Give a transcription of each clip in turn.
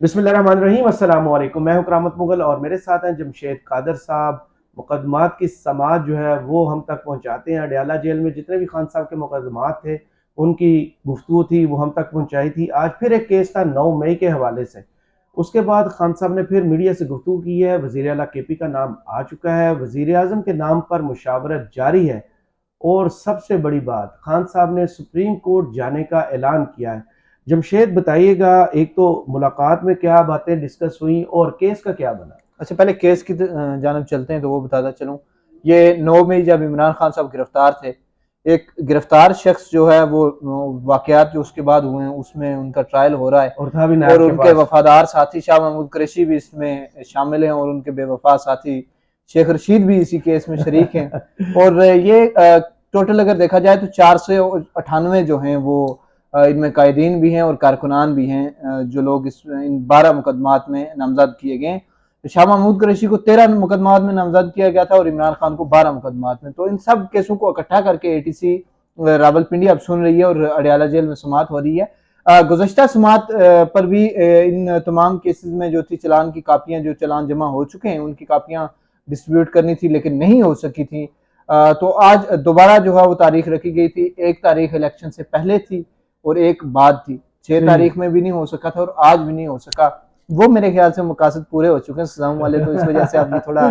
बिस्मिल्लाहिर्रहमानिर्रहीम अस्सलाम वालेकुम। मैं हूं करामत मुगल और मेरे साथ हैं जमशेद कादर साहब। मुकदमात की समाअत जो है वो हम तक पहुंचाते हैं। अडयाला जेल में जितने भी खान साहब के मुकदमात थे उनकी गुफ्तगू थी वो हम तक पहुंचाई थी। आज फिर एक केस था 9 मई के हवाले से। उसके बाद खान साहब ने फिर मीडिया से गुफ्तगू की है। वज़ीर आला के पी का नाम आ चुका है, वज़ीर आज़म के नाम पर मुशावरत जारी है और सबसे बड़ी बात खान साहब ने सुप्रीम कोर्ट जाने का ऐलान किया है। जमशेद बताइएगा, एक तो मुलाकात में क्या बातें डिस्कस हुई और केस का क्या बना। अच्छा, पहले केस की जानब चलते हैं तो वो बताता चलूं। ये 9 मई जब इमरान खान साहब गिरफ्तार थे, एक गिरफ्तार शख्स जो है वो वाकयात जो उसके बाद हुए हैं उसमें उनका ट्रायल हो रहा है और था भी नायब और के उनके पास। वफादार साथी शाह महमूद कुरैशी भी इसमें शामिल हैं और उनके बेवफा साथी शेख रशीद भी इसी केस में शरीक हैं। और ये टोटल अगर देखा जाए तो 498 जो हैं वो इनमें कायदीन भी हैं और कारकुनान भी हैं जो लोग इन 12 मुकदमात में नामजद किए गए। शाह महमूद कुरैशी को 13 मुकदमात में नामजद किया गया था और इमरान खान को 12 मुकदमात में। तो इन सब केसों को इकट्ठा करके एटीसी रावलपिंडी अब सुन रही है और अडयाला जेल में समाअत हो रही है। गुज़श्ता समाअत पर भी इन तमाम केसेस में जो थी चलान की कापियां, जो चलान जमा हो चुके हैं उनकी कापियां डिस्ट्रीब्यूट करनी थी लेकिन नहीं हो सकी थी। तो आज दोबारा जो है वो तारीख रखी गई थी। एक तारीख इलेक्शन से पहले थी और एक बाद थी। 6 तारीख में भी नहीं हो सका था और आज भी नहीं हो सका। वो मेरे ख्याल से मकासद पूरे हो चुके हैं सजाओं वाले, तो इस वजह से अब ये थोड़ा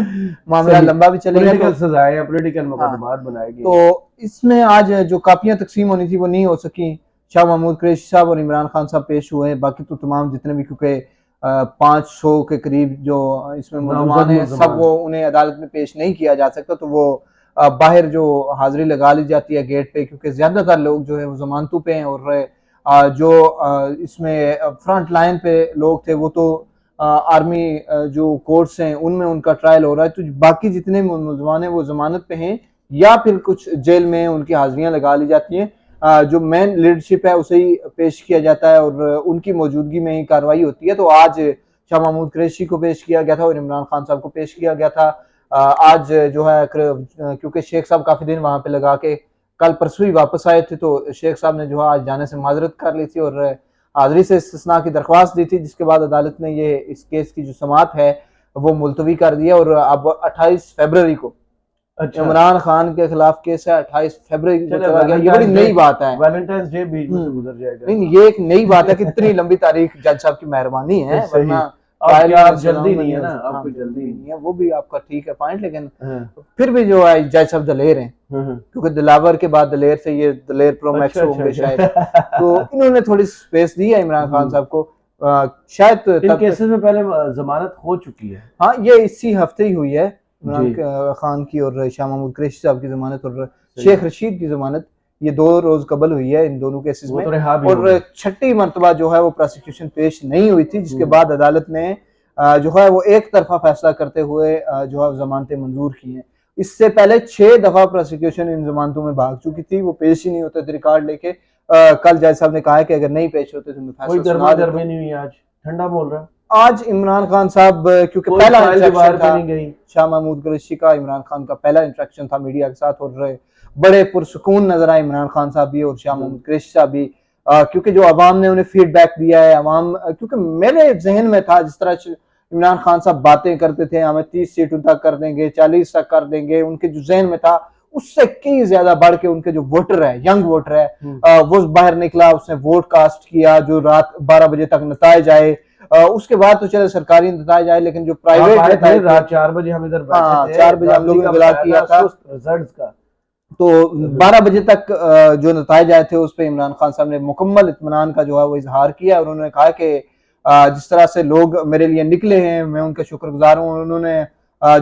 मामला लंबा भी चलेगा। पॉलिटिकल सजाएं या पॉलिटिकल हाँ, मुकदमात बनाए गए। तो इसमें आज जो कापियां तकसीम होनी थी वो नहीं हो सकी। शाह महमूद कुरैशी साहब और इमरान खान साहब पेश हुए, बाकी तो तमाम जितने भी, क्योंकि 500 के करीब जो इसमें मुलजमान हैं सब वो उन्हें अदालत में पेश नहीं किया जा सकता, तो वो बाहर जो हाजिरी लगा ली जाती है गेट पे, क्योंकि ज्यादातर लोग जो है वो जमानतों पे हैं और जो इसमें फ्रंट लाइन पे लोग थे वो तो आर्मी जो कोर्ट्स हैं उनमें उनका ट्रायल हो रहा है। तो बाकी जितने मुलजमान हैं वो जमानत पे हैं या फिर कुछ जेल में उनकी हाजिरियां लगा ली जाती हैं। जो मेन लीडरशिप है उसे ही पेश किया जाता है और उनकी मौजूदगी में ही कार्रवाई होती है। तो आज शाह महमूद कुरैशी को पेश किया गया था और इमरान खान साहब को पेश किया गया था। आज जो है क्योंकि शेख साहब काफी दिन वहां पे लगा के कल परसों ही वापस आए थे, तो शेख साहब ने जो है आज जाने से माजरत कर ली थी और हाजिरी से इस्तिस्ना की दरख्वास्त दी थी, जिसके बाद अदालत ने ये इस केस की जो समाअत है वो मुलतवी कर दिया और अब 28 फरवरी को इमरान खान के खिलाफ केस है। 28 फरवरी को चला गया। ये बड़ी नई बात है। वैलेंटाइंस डे बीच में से गुजर जाएगा। नहीं, ये एक नई बात है कि इतनी लंबी तारीख जज साहब की मेहरबानी है, वरना जल्दी नहीं है ना, अब कोई जल्दी नहीं है। वो भी आपका ठीक है पॉइंट, लेकिन फिर भी जो है जज साहब दलेर हैं, क्योंकि दिलावर के बाद दलेर से ये दलेर प्रो मैक्स होंगे शायद। तो इन्होंने थोड़ी स्पेस दी है इमरान खान साहब को। शायद इन केसेस में पहले जमानत हो चुकी है। हाँ, ये इसी हफ्ते ही हुई है इमरान खान की और शाह महमूद कुरैशी साहब की जमानत और शेख रशीद की जमानत। ये 2 रोज कबल हुई है इन दोनों केसेस में और छठी मरतबा जो है वो प्रोसिक्यूशन पेश नहीं हुई थी, जिसके बाद अदालत ने जो है वो एक तरफा फैसला करते हुए जो है जमानतें मंजूर की हैं। इससे पहले 6 दफा प्रोसिक्यूशन इन जमानतों में भाग चुकी थी, वो पेश ही नहीं होते थे रिकॉर्ड लेके। कल जज साहब ने कहा है कि अगर नहीं पेश होते तो मैं फैसला सुना देता हूं। नहीं हुई, आज ठंडा बोल रहा है। आज इमरान खान साहब, क्योंकि पहला इंटरेक्शन था शाह महमूद कुरैशी का, इमरान खान का पहला इंटरेक्शन था मीडिया के साथ और बड़े पुरसुकून नजर आए इमरान खान साहब भी और शाह महमूद कुरैशी साहब भी, क्योंकि जो अवाम ने उन्हें फीडबैक दिया है, अवाम, क्योंकि मेरे जहन में था जिस तरह इमरान खान साहब बातें करते थे, हमें 30 सीटों तक कर देंगे, 40 तक कर देंगे, उनके जो जहन में था उससे कई ज्यादा बढ़ के उनके जो वोटर है, यंग वोटर है, वो बाहर निकला, उसने वोट कास्ट किया। जो रात 12 बजे तक नतायज आए, उसके बाद तो चले सरकारी नतायज आए, लेकिन जो प्राइवेट रात 4 बजे हम इधर बैठे थे, 4 बजे हम लोगों ने इतला किया था रिजल्ट्स का, तो 12 बजे तक जो नतायज आए थे उस पर इमरान खान साहब ने मुकम्मल इत्मीनान का जो है वो इजहार किया और उन्होंने कहा कि जिस तरह से लोग मेरे लिए निकले हैं मैं उनका शुक्रगुजार हूँ। उन्होंने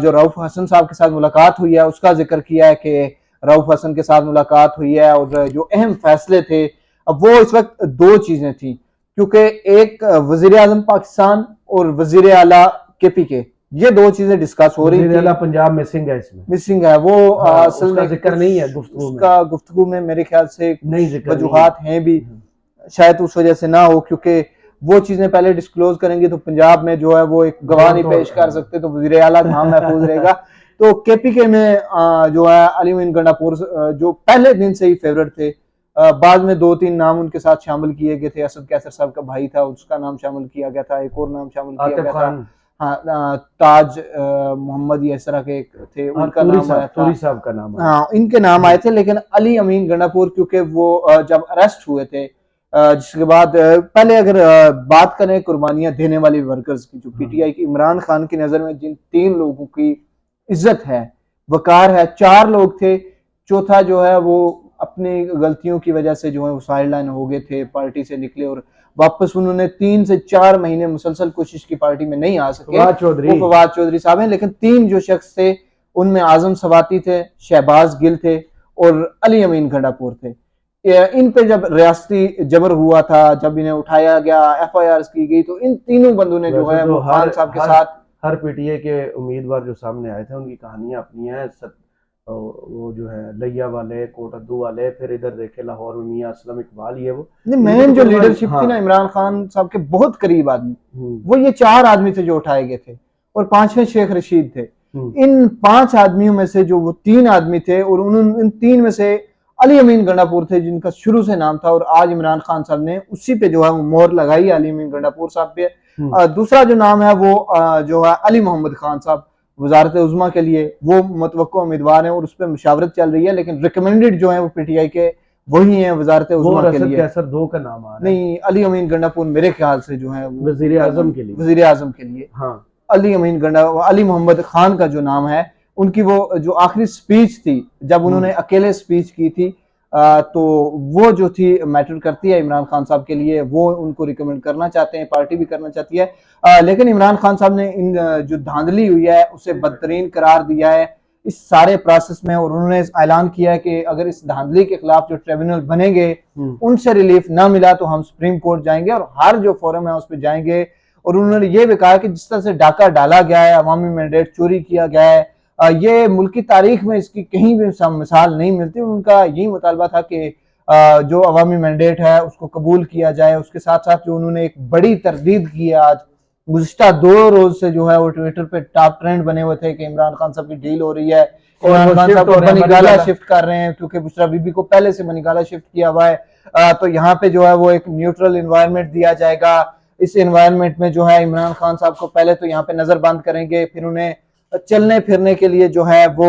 जो रऊफ हसन साहब के साथ मुलाकात हुई है उसका जिक्र किया है कि रऊफ हसन के साथ मुलाकात हुई है और जो अहम फैसले थे, अब वो इस वक्त 2 चीजें थी, क्योंकि एक वजीर आजम पाकिस्तान और वजीर आला KPK, ये 2 चीजें डिस्कस हो रही थी। पंजाब मिसिंग है, इसमें मिसिंग है वो, असल में जिक्र नहीं है उसका गुफ्तगू में मेरे ख्याल से वजूहात हैं भी, शायद उस वजह से ना हो, क्योंकि वो चीजें पहले डिस्क्लोज करेंगे तो पंजाब में जो है वो एक गवाह नहीं पेश कर सकते, तो वजीर आला नाम महफूज रहेगा। तो KPK में जो है अली मोइन गंडापुर जो पहले दिन से ही फेवरेट थे, बाद में 2-3 नाम उनके साथ शामिल किए गए थे। असद कैसर साहब का भाई था, उसका नाम शामिल किया गया था, एक और नाम शामिल किया गया था। हाँ, ताज मोहम्मद या इस तरह के थे, उनका नाम आया था, तूरी साहब का नाम आया। हाँ, इनके नाम आए थे। लेकिन अली अमीन गंडापुर क्योंकि वो जब अरेस्ट हुए थे, जिसके बाद पहले अगर बात करें कुर्बानियां देने वाले वर्कर्स की, जो पीटीआई की इमरान खान की नजर में जिन 3 लोगों की इज्जत है, वकार है, 4 लोग थे, चौथा जो है वो अपनी गलतियों की वजह से जो है वो साइड लाइन हो गए थे, पार्टी से निकले और वापस उन्होंने 3 से 4 महीने मुसलसल कोशिश की, पार्टी में नहीं आ सके। वो फवाद चौधरी साहब हैं। लेकिन 3 जो शख्स थे उनमें आजम सवाती थे, शहबाज गिल थे और अली अमीन गंडापुर थे। इन पे जब रियासती जबर हुआ था, जब इन्हें उठाया गया, FIR की गई, तो इन तीनों बंदों ने जो है वो खान साहब के साथ, हर पीटीए के उम्मीदवार जो सामने आए थे उनकी कहानियां अपनी हैं। वो जो है लिया वाले, कोटद्दू वाले, फिर इधर देखे लाहौर में मियां असलम इकबाल, ये वो मेन जो लीडरशिप थी ना इमरान खान साहब के बहुत करीब आदमी, वो ये 4 आदमी थे जो उठाए गए थे और 5वें शेख रशीद थे। इन 5 आदमियों में से जो वो 3 आदमी थे, और इन 3 में से अली अमीन गंडापुर थे जिनका शुरू से नाम था, और आज इमरान खान साहब ने उसी पे जो है वो मोहर लगाई अली अमीन गंडापुर साहब पे। दूसरा जो नाम है वो जो है अली मोहम्मद खान साहब, वजारत उज़्मा के लिए वो मुतवक्को उम्मीदवार हैं और उस पर मुशावरत चल रही है, लेकिन रिकमेंडेड जो है वो पीटीआई के वही हैं वजारत उज़्मा के लिए। कैसर 2 का नाम आ रहा है। नहीं, अली अमीन गंडापुर मेरे ख्याल से जो है वजीर आजम के लिए, वजीर आजम के लिए। हाँ, अली अमीन अली मोहम्मद खान का जो नाम है, उनकी वो जो आखिरी स्पीच थी जब उन्होंने अकेले स्पीच की थी, तो वो जो थी मैटर करती है इमरान खान साहब के लिए, वो उनको रिकमेंड करना चाहते हैं, पार्टी भी करना चाहती है। लेकिन इमरान खान साहब ने इन जो धांधली हुई है उसे बदतरीन करार दिया है इस सारे प्रोसेस में, और उन्होंने ऐलान किया है कि अगर इस धांधली के खिलाफ जो ट्रिब्यूनल बनेंगे उनसे रिलीफ ना मिला तो हम सुप्रीम कोर्ट जाएंगे और हर जो फोरम है उस पर जाएंगे। और उन्होंने ये भी कहा कि जिस तरह से डाका डाला गया है, अवामी मैंडेट चोरी किया गया है, ये मुल्की तारीख में इसकी कहीं भी मिसाल नहीं मिलती। उनका यही मुतालबा था कि जो अवामी मैंडेट है उसको कबूल किया जाए। उसके साथ साथ जो उन्होंने एक बड़ी तरदीद की है, आज गुज़िश्ता 2 रोज से जो है वो ट्विटर पे टॉप ट्रेंड बने हुए थे कि इमरान खान साहब की डील हो रही है, इमरान खान साहब को बनीगाला शिफ्ट कर रहे हैं, क्योंकि बुशरा बीबी को पहले से बनीगाला शिफ्ट किया हुआ है। तो यहाँ पे जो है वो एक न्यूट्रल इन्वायरमेंट दिया जाएगा। इस इन्वायरमेंट में जो है इमरान खान साहब को पहले तो यहाँ पे नजरबंद करेंगे, फिर उन्हें चलने फिरने के लिए जो है वो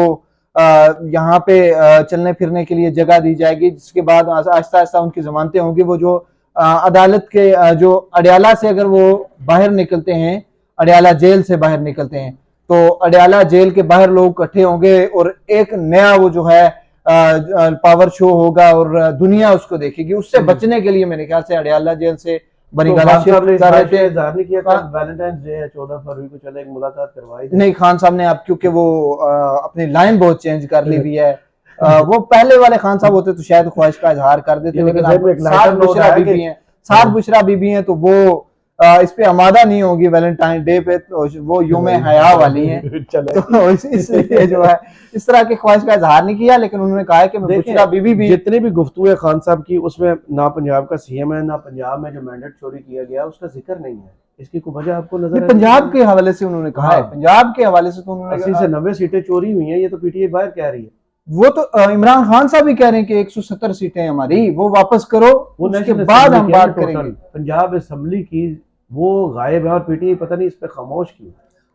यहाँ पे चलने फिरने के लिए जगह दी जाएगी, जिसके बाद आहिस्ता आहिस्ता उनकी जमानतें होंगी। वो जो अदालत के जो अडयाला से अगर वो बाहर निकलते हैं, अडयाला जेल से बाहर निकलते हैं, तो अडयाला जेल के बाहर लोग इकट्ठे होंगे और एक नया वो जो है पावर शो होगा और दुनिया उसको देखेगी। उससे बचने के लिए मेरे ख्याल से अडयाला जेल से बनीगाला शिफ्ट कर रहे थे। नहीं किया था, वैलेंटाइन डे है 14 फरवरी को, चले एक मुलाकात करवाई थी। नहीं, खान साहब ने अब क्योंकि वो अपनी लाइन बहुत चेंज कर ली हुई है। वो पहले वाले खान साहब होते तो शायद ख्वाहिश का इजहार कर देते, लेकिन अब साथ बुशरा बीबी हैं तो वो इस पे आमादा नहीं होगी वैलेंटाइन डे पे, तो वो यूम हया वाली हैं। तो इसलिए जो है इस तरह की ख्वाहिश का इजहार नहीं किया, लेकिन उन्होंने कहा है कि बुशरा बीबी भी, जितनी भी गुफ्तगू है खान साहब की, उसमें ना पंजाब का CM है, ना पंजाब में जो मैंडेट चोरी किया गया उसका जिक्र नहीं है। इसकी कोई वजह आपको नजर है? पंजाब के हवाले से उन्होंने कहा है, पंजाब के हवाले से तो उन्होंने 80 से 90 सीटें चोरी हुई हैं, ये तो पीटीआई बाहर कह रही है। वो तो इमरान खान साहब भी कह रहे हैं कि 170 सीटें हमारी, वो वापस करो, उसके बाद हम बात करेंगे। पंजाब असेंबली की वो गायब है और पीटीआई पता नहीं इस पे खामोश क्यों।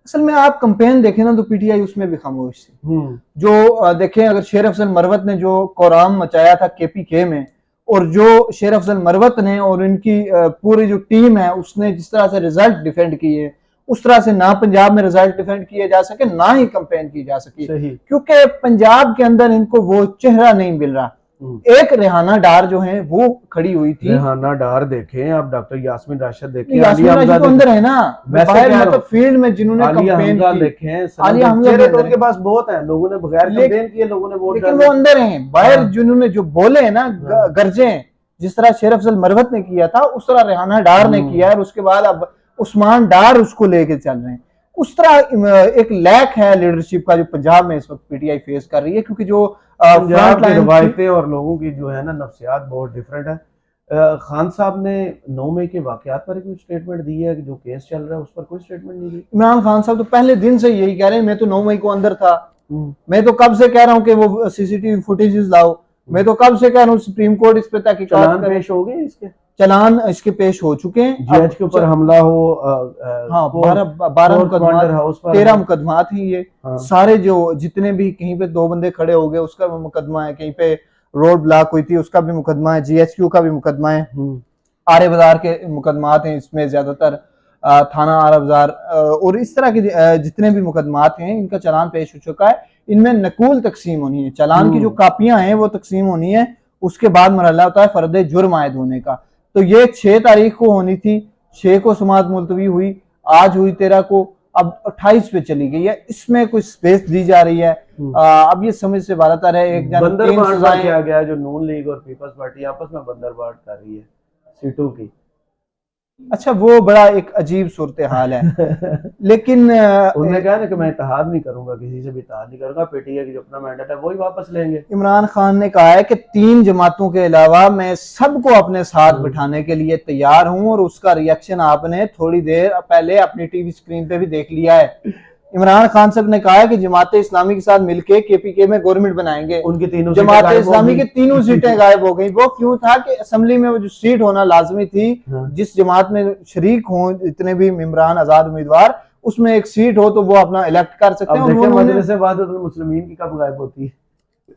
असल में आप कंपेन देखें ना तो पीटीआई उसमें भी खामोश थी। जो देखें, अगर शेर अफजल मरवत ने जो कोराम मचाया था KPK में, और जो शेर अफजल मरवत ने और इनकी पूरी जो टीम है उसने जिस तरह से रिजल्ट डिफेंड किए, उस तरह से ना पंजाब में रिजल्ट डिफेंड किए जा सके, ना ही कंपेन की जा सकी, क्योंकि पंजाब के अंदर इनको वो चेहरा नहीं मिल रहा। एक रेहाना डार जो है वो खड़ी हुई थी। रेहाना डार देखें आप, डॉक्टर यास्मीन राशिद देखें, यास्मीन राशिद तो अंदर है ना, बाहर मतलब फील्ड में जिन्होंने कंपेन की देखें, आलिया हमजा तो उनके पास बहुत है, लोगों ने बगैर कंपेन किए लोगों ने वोट, लेकिन वो अंदर हैं। बाहर जिन्होंने जो बोले हैं ना गरजे, जिस तरह शेर अफजल मरवत ने किया था उस तरह रेहाना डार ने किया है, और उसके बाद अब उस्मान डार उसको लेके चल रहे हैं। उस तरह एक लैक है लीडरशिप का जो पंजाब में इस वक्त पीटीआई फेस कर रही है, क्योंकि जो पंजाब की रवायतें और लोगों की जो है ना नफ्सियात बहुत डिफरेंट है। खान साहब ने 9 मई के वाकयात पर कोई स्टेटमेंट दी है कि जो केस चल रहा है उस पर कोई स्टेटमेंट नहीं दी। इमरान खान साहब तो पहले दिन से यही कह रहे हैं, मैं तो 9 मई को अंदर था, मैं तो कब से कह रहा हूँ कि वो CCTV फुटेजेस लाओ, मैं तो कब से कह रहा हूँ सुप्रीम कोर्ट इस पे तहकीकात चालान करे। पेश हो गए इसके, चालान इसके पेश हो चुके हैं। जज के ऊपर हमला हो, हाँ, कोर्ट 12 कमांडर हाउस पर 13 मुकदमात हैं ये। हाँ। सारे जो जितने भी कहीं पे 2 बंदे खड़े हो गए उसका भी मुकदमा है, कहीं पे रोड ब्लॉक हुई थी उसका भी मुकदमा है, जीएचक्यू का भी मुकदमा है, आर्य बाजार के मुकदमात हैं इसमें ज्यादातर, थाना आर्य बाजार और इस तरह के जितने भी मुकदमात हैं इनका चालान पेश हो चुका है। इनमें नकूल तकसीम होनी है, चालान की जो कापियां हैं वो तकसीम होनी है, उसके बाद मरहला होता है फर्द जुर्म आयद होने का। तो ये 6 तारीख को होनी थी, 6 को समाअत मुलतवी हुई, आज हुई 13 को, अब 28 पे चली गई है। इसमें कुछ स्पेस दी जा रही है। अब ये समझ से बात आ रहा है, एक बंदर बांट किया गया है, जो नून लीग और पीपल्स पार्टी आपस में बंदर बांट कर रही है सीटों की। अच्छा, वो बड़ा एक अजीब सूरत हाल है। लेकिन उन्होंने कहा ना कि मैं इत्तेहाद नहीं करूंगा, किसी से भी इत्तेहाद नहीं करूंगा, पीटीआई की जो अपना मैंडेट है वही वापस लेंगे। इमरान खान ने कहा है कि 3 जमातों के अलावा मैं सबको अपने साथ बिठाने के लिए तैयार हूं, और उसका रिएक्शन आपने थोड़ी देर पहले अपनी टीवी स्क्रीन पे भी देख लिया है। इमरान खान साहब ने कहा है कि जमात इस्लामी के साथ मिलकर केपीके में गवर्नमेंट बनाएंगे। उनकी तीनों जमात इस्लामी की तीनों सीटें गायब हो गई। वो क्यों था कि असेंबली में वो जो सीट होना लाजमी थी, जिस जमात में शरीक हो इतने भी मेंबरान आजाद उम्मीदवार, उसमें एक सीट हो तो वो अपना इलेक्ट कर सकते हैं। मजलिस वहदतुल मुस्लिमीन की कब गायब होती है?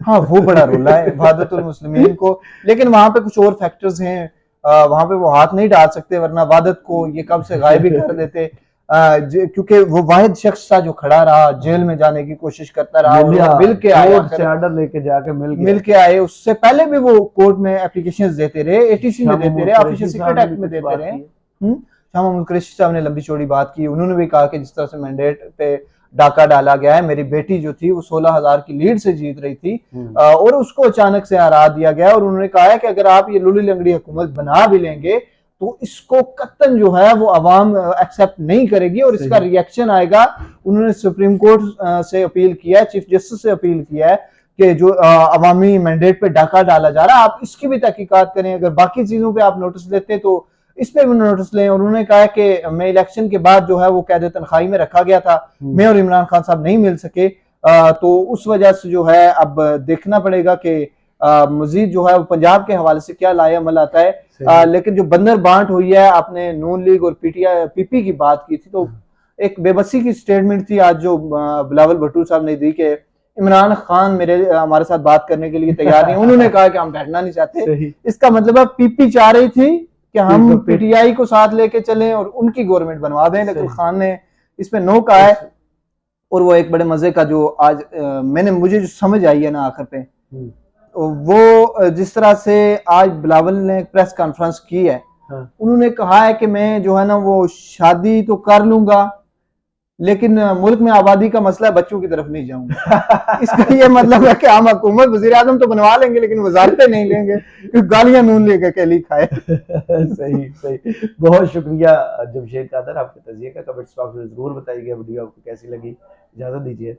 हाँ, वो बड़ा रोला है वहदतुल मुस्लिमीन को, लेकिन वहां पे कुछ और फैक्टर्स हैं, वहां पे वो हाथ नहीं डाल सकते, वरना वहदत को ये कब से गायब ही कर देते। क्योंकि वो वाहिद शख्स था जो खड़ा रहा, जेल में जाने की कोशिश करता रहा, मिल के आया, ऑर्डर लेके जाके मिल के आए। उससे पहले भी वो कोर्ट में एप्लीकेशंस देते रहे, एटीसी में देते रहे, ऑफिशियल सीक्रेट एक्ट में देते रहे। शाह महमूद कुरैशी साहब ने लंबी चौड़ी बात की। उन्होंने भी कहा कि जिस तरह से मैंडेट पे डाका डाला गया है, मेरी बेटी जो थी वो 16,000 की लीड से जीत रही थी, और उसको अचानक से हरा दिया गया। और उन्होंने कहा है कि अगर आप ये लूली लंगड़ी हुकूमत बना भी लेंगे तो इसको कत्तन जो है वो अवाम एक्सेप्ट नहीं करेगी, और इसका रिएक्शन आएगा। उन्होंने सुप्रीम कोर्ट से अपील किया है, चीफ जस्टिस से अपील किया है कि जो अवामी मैंडेट पे डाका डाला जा रहा है, आप इसकी भी तहकीकात करें। अगर बाकी चीजों पे आप नोटिस लेते तो इस पे भी नोटिस लें। और उन्होंने कहा कि मैं इलेक्शन के बाद जो है वो कैद तनख्वाही में रखा गया था, मैं और इमरान खान साहब नहीं मिल सके, तो उस वजह से जो है अब देखना पड़ेगा कि मजीद जो है वो पंजाब के हवाले से क्या लाया अमल आता है। लेकिन जो बंदर बांट हुई है, आपने नून लीग और पीटीआई पीपी की बात की थी, तो एक बेबसी की स्टेटमेंट थी आज जो बिलावल भुट्टो साहब ने दी कि इमरान खान हमारे साथ बात करने के लिए तैयार नहीं। उन्होंने कहा कि हम बैठना नहीं चाहते। इसका मतलब है पीपी चाह रही थी कि हम पीटीआई को साथ लेके चलें और उनकी गवर्नमेंट बनवा दें, लेकिन खान ने इस पे नो कहा है। और वो एक बड़े मजे का जो आज मुझे जो समझ आई है ना आखिर पे, वो जिस तरह से आज बिलावल ने प्रेस कॉन्फ्रेंस की है, उन्होंने कहा है कि मैं जो है ना वो शादी तो कर लूंगा, लेकिन मुल्क में आबादी का मसला बच्चों की तरफ नहीं जाऊंगा। इसका ये मतलब है कि हम हुकूमत वजीर आजम तो बनवा लेंगे, लेकिन वजारतें नहीं लेंगे, क्योंकि गालियां नून लेकर अकेली खाए। सही सही, बहुत शुक्रिया जमशेद कादर, आपके तजिए का। कमेंट्स बॉक्स में जरूर बताइएगा वीडियो आपको कैसी लगी। इजाजत दीजिए।